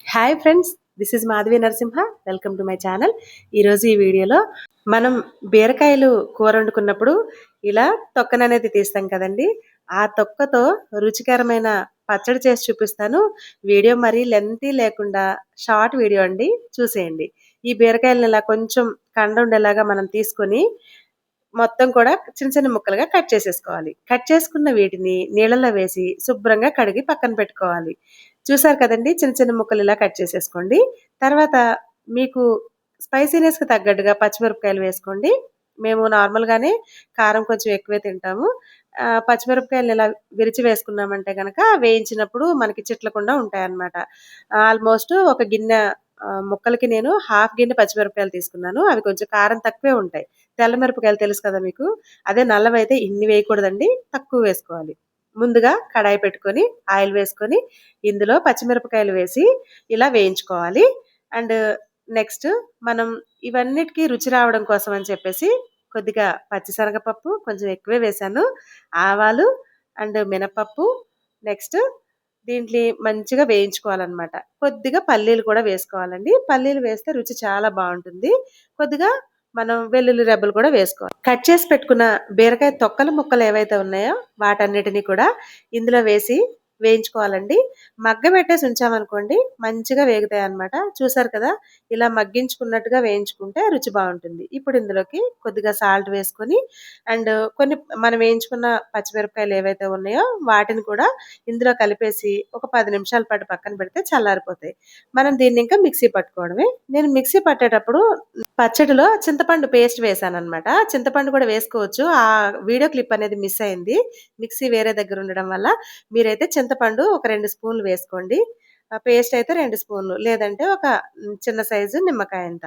Hi friends, this is Madhavi Narasimha. Welcome to my channel. ఈరోజు ఈ వీడియోలో మనం బీరకాయలు కూర వండుకున్నప్పుడు ఇలా తొక్కననేది తీస్తాం కదండి. ఆ తొక్కతో రుచికరమైన పచ్చడి చేసి చూపిస్తాను. వీడియో మరీ లెంతీ లేకుండా షార్ట్ వీడియో అండి, చూసేయండి. ఈ బీరకాయలను ఇలా కొంచెం కండ ఉండేలాగా మనం తీసుకొని మొత్తం కూడా చిన్న చిన్న ముక్కలుగా కట్ చేసేసుకోవాలి. కట్ చేసుకున్న వీటిని నీళ్ళలో వేసి శుభ్రంగా కడిగి పక్కన పెట్టుకోవాలి. చూసారు కదండీ! చిన్న చిన్న ముక్కలు ఇలా కట్ చేసేసుకోండి. తర్వాత మీకు స్పైసీనెస్‌కి తగ్గట్టుగా పచ్చిమిరపకాయలు వేసుకోండి. మేము నార్మల్‌గానే కారం కొంచెం ఎక్కువే తింటాము. పచ్చిమిరపకాయలను ఇలా విరిచి వేసుకున్నామంటే గనక వేయించినప్పుడు మనకి చిట్లకుండా ఉంటాయన్నమాట. ఆల్మోస్ట్ ఒక గిన్నె ముక్కలకి నేను హాఫ్ గిన్నె పచ్చిమిరపకాయలు తీసుకున్నాను. అవి కొంచెం కారం తక్కువే ఉంటాయి. తెల్ల మిరపకాయలు తెలుసు కదా మీకు. అదే నల్లవైతే ఇన్ని వేయకూడదండి, తక్కువ వేసుకోవాలి. ముందుగా కడాయి పెట్టుకొని ఆయిల్ వేసుకొని ఇందులో పచ్చిమిరపకాయలు వేసి ఇలా వేయించుకోవాలి. అండ్ నెక్స్ట్ మనం ఇవన్నిటికి రుచి రావడం కోసం అని చెప్పేసి కొద్దిగా పచ్చిశనగపప్పు కొంచెం ఎక్కువే వేశాను. ఆవాలు అండ్ మినపప్పు, నెక్స్ట్ దీంట్లో మంచిగా వేయించుకోవాలన్నమాట. కొద్దిగా పల్లీలు కూడా వేసుకోవాలండి. పల్లీలు వేస్తే రుచి చాలా బాగుంటుంది. కొద్దిగా మనం వెల్లుల్లి రెబ్బలు కూడా వేసుకోవాలి. కట్ చేసి పెట్టుకున్న బీరకాయ తొక్కల ముక్కలు ఏవైతే ఉన్నాయో వాటన్నిటిని కూడా ఇందులో వేసి వేయించుకోవాలండి. మగ్గబెట్టేసి ఉంచామనుకోండి మంచిగా వేగుతాయి అన్నమాట. చూసారు కదా, ఇలా మగ్గించుకున్నట్టుగా వేయించుకుంటే రుచి బాగుంటుంది. ఇప్పుడు ఇందులోకి కొద్దిగా సాల్ట్ వేసుకొని అండ్ కొన్ని మనం వేయించుకున్న పచ్చిమిరపకాయలు ఏవైతే ఉన్నాయో వాటిని కూడా ఇందులో కలిపేసి ఒక 10 నిమిషాల పాటు పక్కన పెడితే చల్లారిపోతాయి. మనం దీన్ని ఇంకా మిక్సీ పట్టుకోవడమే. నేను మిక్సీ పట్టేటప్పుడు పచ్చడిలో చింతపండు పేస్ట్ వేసానన్నమాట. చింతపండు కూడా వేసుకోవచ్చు. ఆ వీడియో క్లిప్ అనేది మిస్ అయింది. మిక్సీ వేరే దగ్గర ఉండడం వల్ల. మీరైతే చింతపండు ఒక 2 స్పూన్లు వేసుకోండి. పేస్ట్ అయితే 2 స్పూన్లు, లేదంటే ఒక చిన్న సైజు నిమ్మకాయ అంత.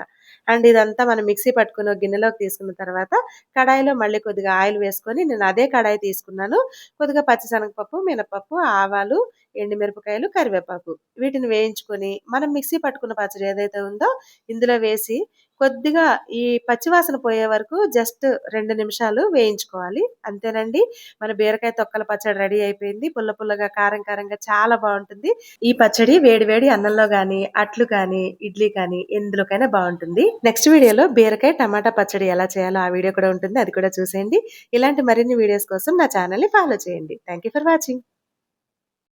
అండ్ ఇదంతా మనం మిక్సీ పట్టుకుని ఒక గిన్నెలోకి తీసుకున్న తర్వాత కడాయిలో మళ్ళీ కొద్దిగా ఆయిల్ వేసుకొని నేను అదే కడాయి తీసుకున్నాను. కొద్దిగా పచ్చిశనగపప్పు, మినపప్పు, ఆవాలు, ఎండుమిరపకాయలు, కరివేపాకు వీటిని వేయించుకొని మనం మిక్సీ పట్టుకున్న పచ్చడి ఏదైతే ఉందో ఇందులో వేసి కొద్దిగా ఈ పచ్చివాసన పోయే వరకు జస్ట్ 2 నిమిషాలు వేయించుకోవాలి. అంతేనండి, మన బీరకాయ తొక్కల పచ్చడి రెడీ అయిపోయింది. పుల్ల పుల్లగా, కారం కారంగా చాలా బాగుంటుంది. ఈ పచ్చడి వేడి వేడి అన్నంలో గాని, అట్లు కానీ, ఇడ్లీ కానీ ఎందులోకైనా బాగుంటుంది. నెక్స్ట్ వీడియోలో బీరకాయ టమాటా పచ్చడి ఎలా చేయాలో ఆ వీడియో కూడా ఉంటుంది. అది కూడా చూసేయండి. ఇలాంటి మరిన్ని వీడియోస్ కోసం నా ఛానల్ ని ఫాలో చేయండి. Thank you for watching.